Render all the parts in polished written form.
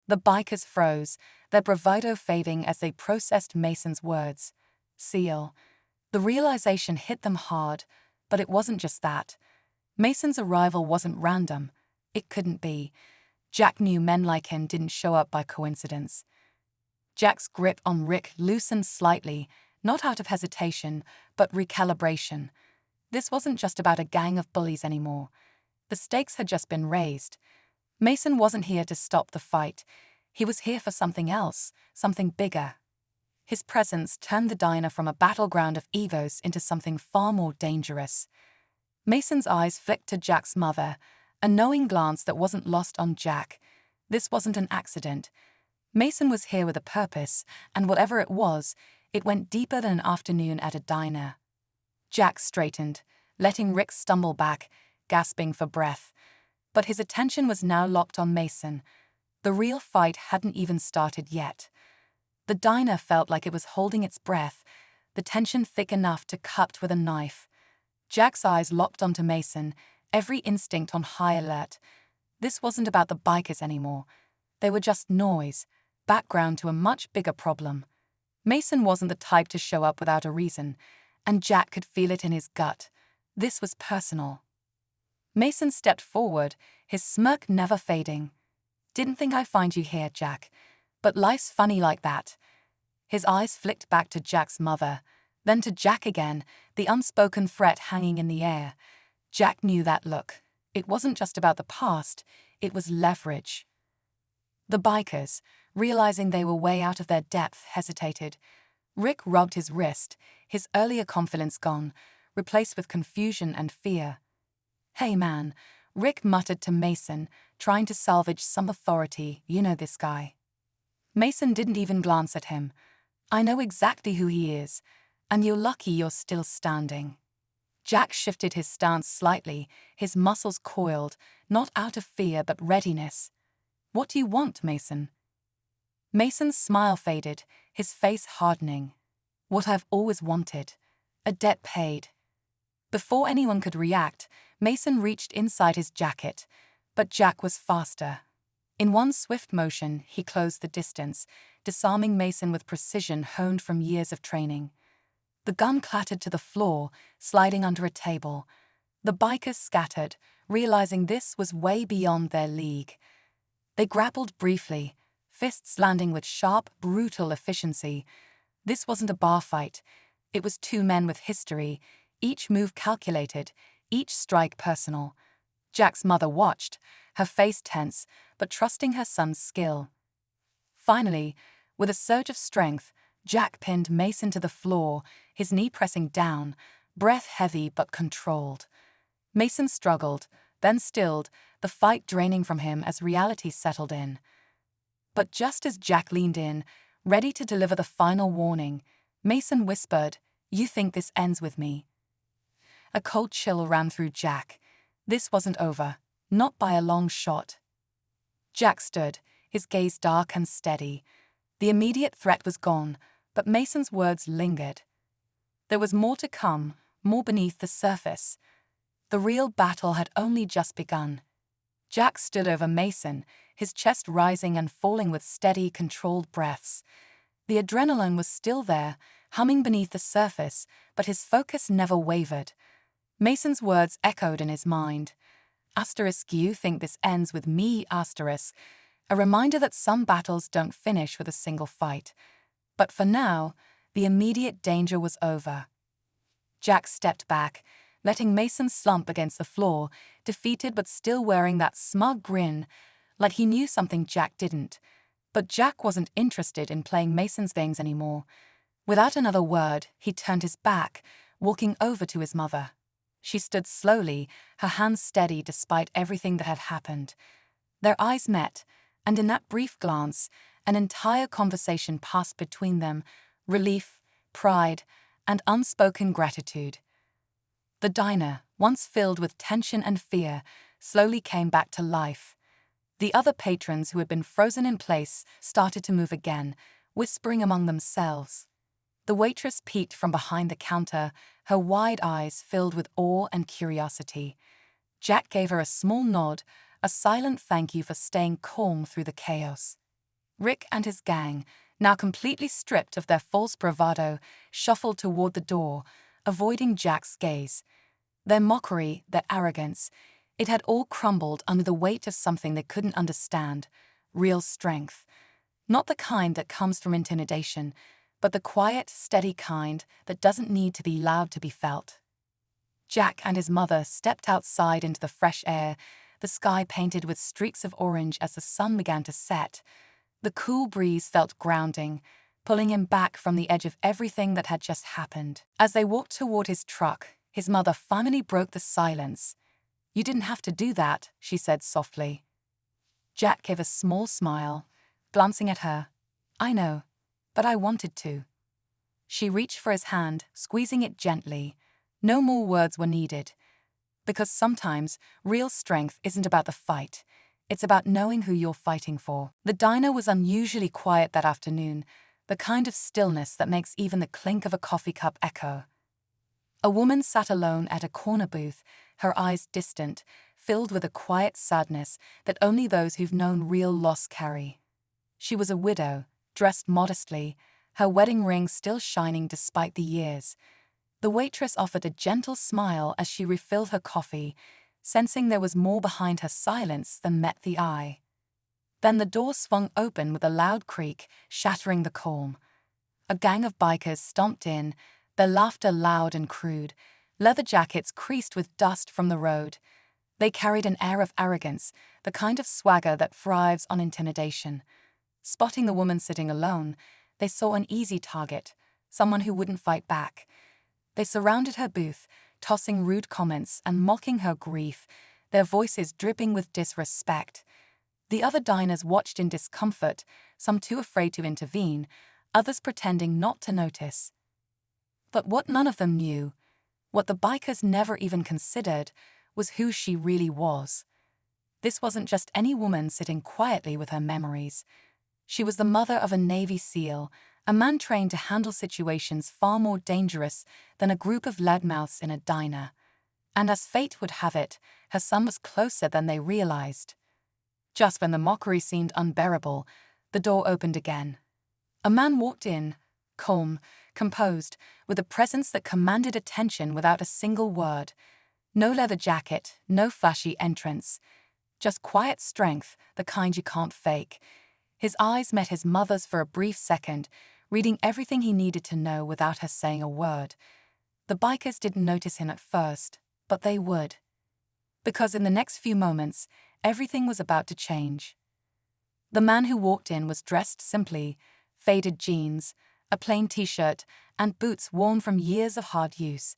The bikers froze, their bravado fading as they processed Mason's words. Seal. The realization hit them hard, but it wasn't just that. Mason's arrival wasn't random. It couldn't be. Jack knew men like him didn't show up by coincidence. Jack's grip on Rick loosened slightly, not out of hesitation, but recalibration. This wasn't just about a gang of bullies anymore. The stakes had just been raised. Mason wasn't here to stop the fight. He was here for something else, something bigger. His presence turned the diner from a battleground of egos into something far more dangerous. Mason's eyes flicked to Jack's mother, a knowing glance that wasn't lost on Jack. This wasn't an accident. Mason was here with a purpose, and whatever it was, it went deeper than an afternoon at a diner. Jack straightened, letting Rick stumble back, gasping for breath. But his attention was now locked on Mason. The real fight hadn't even started yet. The diner felt like it was holding its breath, the tension thick enough to cut with a knife. Jack's eyes locked onto Mason, every instinct on high alert. This wasn't about the bikers anymore. They were just noise, background to a much bigger problem. Mason wasn't the type to show up without a reason, and Jack could feel it in his gut. This was personal. Mason stepped forward, his smirk never fading. "Didn't think I'd find you here, Jack. But life's funny like that." His eyes flicked back to Jack's mother, then to Jack again, the unspoken threat hanging in the air. Jack knew that look. It wasn't just about the past, it was leverage. The bikers, realizing they were way out of their depth, hesitated. Rick rubbed his wrist, his earlier confidence gone, replaced with confusion and fear. "Hey man," Rick muttered to Mason, trying to salvage some authority. "You know this guy." Mason didn't even glance at him. "I know exactly who he is, and you're lucky you're still standing." Jack shifted his stance slightly, his muscles coiled, not out of fear but readiness. "What do you want, Mason?" Mason's smile faded, his face hardening. "What I've always wanted. A debt paid." Before anyone could react, Mason reached inside his jacket, but Jack was faster. In one swift motion, he closed the distance, disarming Mason with precision honed from years of training. The gun clattered to the floor, sliding under a table. The bikers scattered, realizing this was way beyond their league. They grappled briefly, fists landing with sharp, brutal efficiency. This wasn't a bar fight. It was two men with history, each move calculated, each strike personal. Jack's mother watched, her face tense, but trusting her son's skill. Finally, with a surge of strength, Jack pinned Mason to the floor, his knee pressing down, breath heavy but controlled. Mason struggled, then stilled, the fight draining from him as reality settled in. But just as Jack leaned in, ready to deliver the final warning, Mason whispered, "You think this ends with me?" A cold chill ran through Jack. This wasn't over, not by a long shot. Jack stood, his gaze dark and steady. The immediate threat was gone, but Mason's words lingered. There was more to come, more beneath the surface. The real battle had only just begun. Jack stood over Mason, his chest rising and falling with steady, controlled breaths. The adrenaline was still there, humming beneath the surface, but his focus never wavered. Mason's words echoed in his mind. "You think this ends with me, a reminder that some battles don't finish with a single fight. But for now, the immediate danger was over." Jack stepped back, letting Mason slump against the floor, defeated but still wearing that smug grin, like he knew something Jack didn't. But Jack wasn't interested in playing Mason's games anymore. Without another word, he turned his back, walking over to his mother. She stood slowly, her hands steady despite everything that had happened. Their eyes met, and in that brief glance, an entire conversation passed between them, relief, pride, and unspoken gratitude. The diner, once filled with tension and fear, slowly came back to life. The other patrons who had been frozen in place started to move again, whispering among themselves. The waitress peeked from behind the counter, her wide eyes filled with awe and curiosity. Jack gave her a small nod, a silent thank you for staying calm through the chaos. Rick and his gang, now completely stripped of their false bravado, shuffled toward the door, avoiding Jack's gaze. Their mockery, their arrogance, it had all crumbled under the weight of something they couldn't understand: real strength. Not the kind that comes from intimidation, but the quiet, steady kind that doesn't need to be loud to be felt. Jack and his mother stepped outside into the fresh air, the sky painted with streaks of orange as the sun began to set. The cool breeze felt grounding, pulling him back from the edge of everything that had just happened. As they walked toward his truck, his mother finally broke the silence. "You didn't have to do that," she said softly. Jack gave a small smile, glancing at her. "I know, but I wanted to." She reached for his hand, squeezing it gently. No more words were needed. Because sometimes real strength isn't about the fight. It's about knowing who you're fighting for. The diner was unusually quiet that afternoon, the kind of stillness that makes even the clink of a coffee cup echo. A woman sat alone at a corner booth, her eyes distant, filled with a quiet sadness that only those who've known real loss carry. She was a widow, dressed modestly, her wedding ring still shining despite the years. The waitress offered a gentle smile as she refilled her coffee, sensing there was more behind her silence than met the eye. Then the door swung open with a loud creak, shattering the calm. A gang of bikers stomped in, their laughter loud and crude, leather jackets creased with dust from the road. They carried an air of arrogance, the kind of swagger that thrives on intimidation. Spotting the woman sitting alone, they saw an easy target, someone who wouldn't fight back. They surrounded her booth, tossing rude comments and mocking her grief, their voices dripping with disrespect. The other diners watched in discomfort, some too afraid to intervene, others pretending not to notice. But what none of them knew, what the bikers never even considered, was who she really was. This wasn't just any woman sitting quietly with her memories. She was the mother of a Navy SEAL, a man trained to handle situations far more dangerous than a group of loudmouths in a diner. And as fate would have it, her son was closer than they realized. Just when the mockery seemed unbearable, the door opened again. A man walked in, calm, composed, with a presence that commanded attention without a single word. No leather jacket, no flashy entrance. Just quiet strength, the kind you can't fake. His eyes met his mother's for a brief second, reading everything he needed to know without her saying a word. The bikers didn't notice him at first, but they would. Because in the next few moments, everything was about to change. The man who walked in was dressed simply: faded jeans, a plain t-shirt, and boots worn from years of hard use.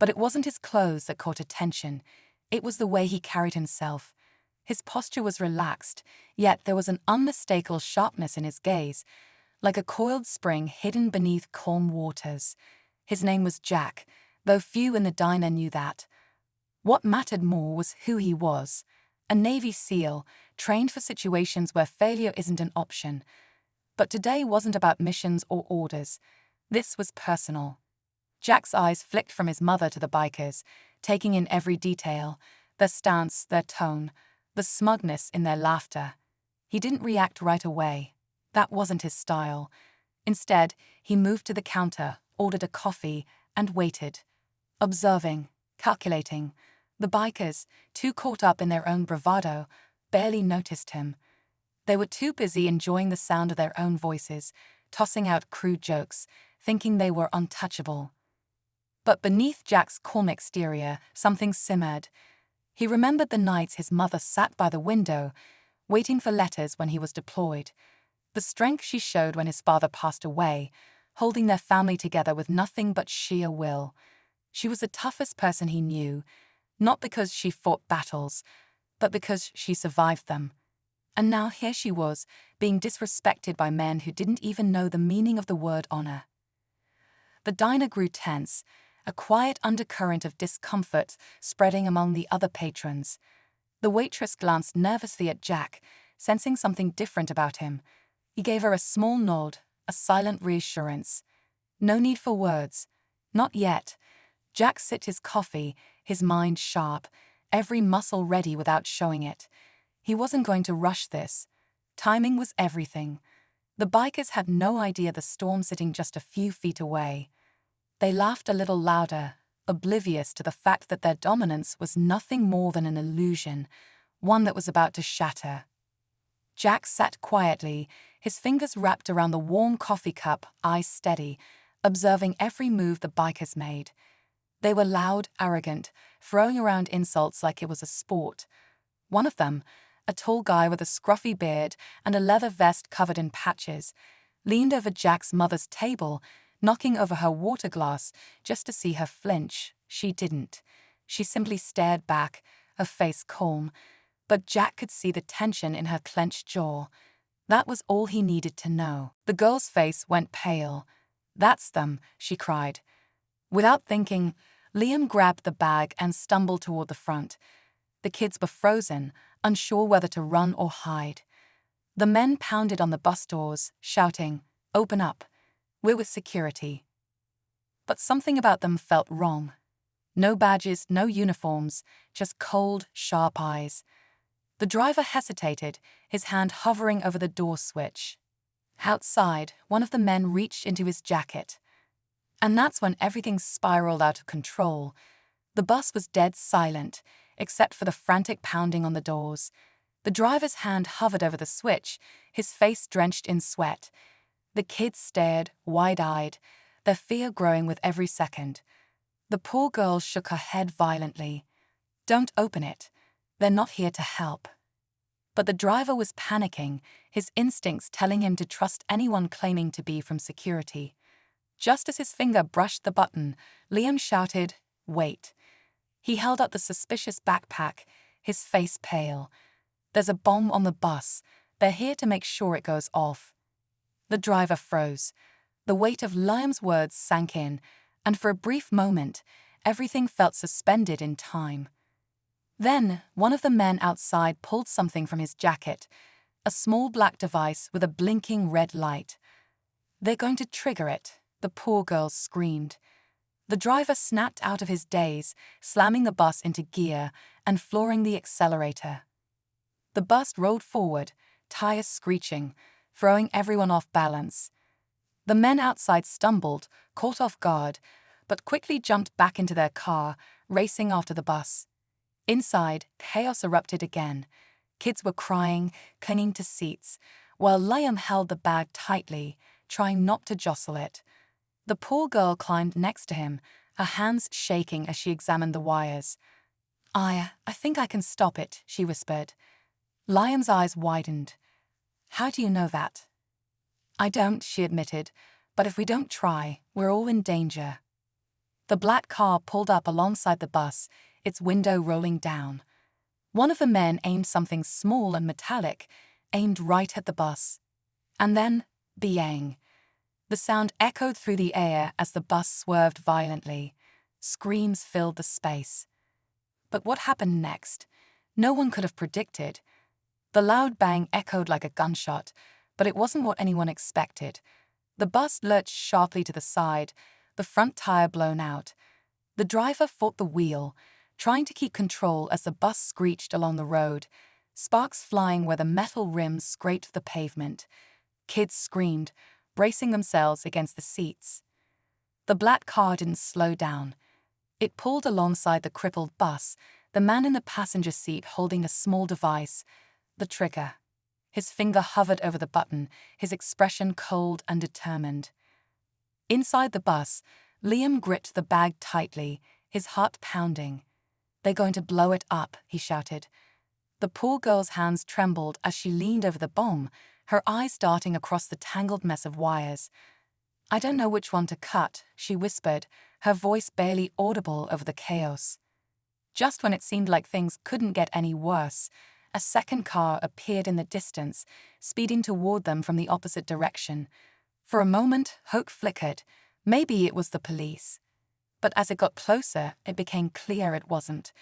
But it wasn't his clothes that caught attention. It was the way he carried himself. His posture was relaxed, yet there was an unmistakable sharpness in his gaze, like a coiled spring hidden beneath calm waters. His name was Jack, though few in the diner knew that. What mattered more was who he was: a Navy SEAL, trained for situations where failure isn't an option. But today wasn't about missions or orders. This was personal. Jack's eyes flicked from his mother to the bikers, taking in every detail: their stance, their tone, the smugness in their laughter. He didn't react right away. That wasn't his style. Instead, he moved to the counter, ordered a coffee, and waited. Observing, calculating. The bikers, too caught up in their own bravado, barely noticed him. They were too busy enjoying the sound of their own voices, tossing out crude jokes, thinking they were untouchable. But beneath Jack's calm exterior, something simmered. He remembered the nights his mother sat by the window, waiting for letters when he was deployed. The strength she showed when his father passed away, holding their family together with nothing but sheer will. She was the toughest person he knew, not because she fought battles, but because she survived them. And now here she was, being disrespected by men who didn't even know the meaning of the word honor. The diner grew tense, a quiet undercurrent of discomfort spreading among the other patrons. The waitress glanced nervously at Jack, sensing something different about him. He gave her a small nod, a silent reassurance. No need for words. Not yet. Jack sipped his coffee, his mind sharp, every muscle ready without showing it. He wasn't going to rush this. Timing was everything. The bikers had no idea the storm sitting just a few feet away. They laughed a little louder, oblivious to the fact that their dominance was nothing more than an illusion, one that was about to shatter. Jack sat quietly, his fingers wrapped around the warm coffee cup, eyes steady, observing every move the bikers made. They were loud, arrogant, throwing around insults like it was a sport. One of them, a tall guy with a scruffy beard and a leather vest covered in patches, leaned over Jack's mother's table, knocking over her water glass just to see her flinch. She didn't. She simply stared back, her face calm, but Jack could see the tension in her clenched jaw. That was all he needed to know. The girl's face went pale. "That's them," she cried. Without thinking, Liam grabbed the bag and stumbled toward the front. The kids were frozen, unsure whether to run or hide. The men pounded on the bus doors, shouting, "Open up. We're with security." But something about them felt wrong. No badges, no uniforms, just cold, sharp eyes. The driver hesitated, his hand hovering over the door switch. Outside, one of the men reached into his jacket. And that's when everything spiraled out of control. The bus was dead silent, except for the frantic pounding on the doors. The driver's hand hovered over the switch, his face drenched in sweat. The kids stared, wide-eyed, their fear growing with every second. The poor girl shook her head violently. "Don't open it. They're not here to help." But the driver was panicking, his instincts telling him to trust anyone claiming to be from security. Just as his finger brushed the button, Liam shouted, "Wait." He held up the suspicious backpack, his face pale. "There's a bomb on the bus. They're here to make sure it goes off." The driver froze. The weight of Liam's words sank in, and for a brief moment, everything felt suspended in time. Then, one of the men outside pulled something from his jacket, a small black device with a blinking red light. "They're going to trigger it," the poor girl screamed. The driver snapped out of his daze, slamming the bus into gear and flooring the accelerator. The bus rolled forward, tires screeching, throwing everyone off balance. The men outside stumbled, caught off guard, but quickly jumped back into their car, racing after the bus. Inside, chaos erupted again. Kids were crying, clinging to seats, while Liam held the bag tightly, trying not to jostle it. The poor girl climbed next to him, her hands shaking as she examined the wires. I think I can stop it," she whispered. Liam's eyes widened. "How do you know that?" "I don't," she admitted, "but if we don't try, we're all in danger." The black car pulled up alongside the bus, its window rolling down. One of the men aimed something small and metallic, aimed right at the bus. And then, bang. The sound echoed through the air as the bus swerved violently. Screams filled the space. But what happened next? No one could have predicted. The loud bang echoed like a gunshot, but it wasn't what anyone expected. The bus lurched sharply to the side, the front tire blown out. The driver fought the wheel, trying to keep control as the bus screeched along the road, sparks flying where the metal rims scraped the pavement. Kids screamed, bracing themselves against the seats. The black car didn't slow down. It pulled alongside the crippled bus, the man in the passenger seat holding a small device, the trigger. His finger hovered over the button, his expression cold and determined. Inside the bus, Liam gripped the bag tightly, his heart pounding. "They're going to blow it up," he shouted. The poor girl's hands trembled as she leaned over the bomb, her eyes darting across the tangled mess of wires. "I don't know which one to cut," she whispered, her voice barely audible over the chaos. Just when it seemed like things couldn't get any worse, a second car appeared in the distance, speeding toward them from the opposite direction. For a moment, hope flickered. Maybe it was the police. But as it got closer, it became clear it wasn't.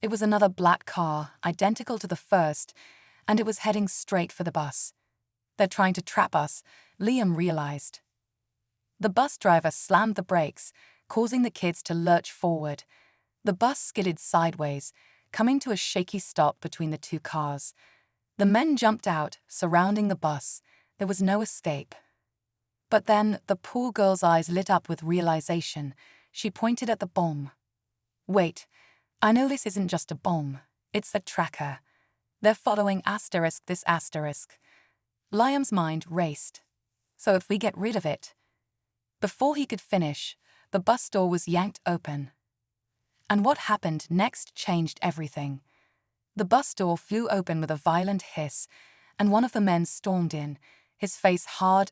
It was another black car, identical to the first, and it was heading straight for the bus. "They're trying to trap us," Liam realized. The bus driver slammed the brakes, causing the kids to lurch forward. The bus skidded sideways, coming to a shaky stop between the two cars. The men jumped out, surrounding the bus. There was no escape. But then the poor girl's eyes lit up with realization. She pointed at the bomb. Wait, I know this isn't just a bomb. It's a tracker. They're following this asterisk. Liam's mind raced. So if we get rid of it... Before he could finish, the bus door was yanked open. And what happened next changed everything. The bus door flew open with a violent hiss, and one of the men stormed in, his face hard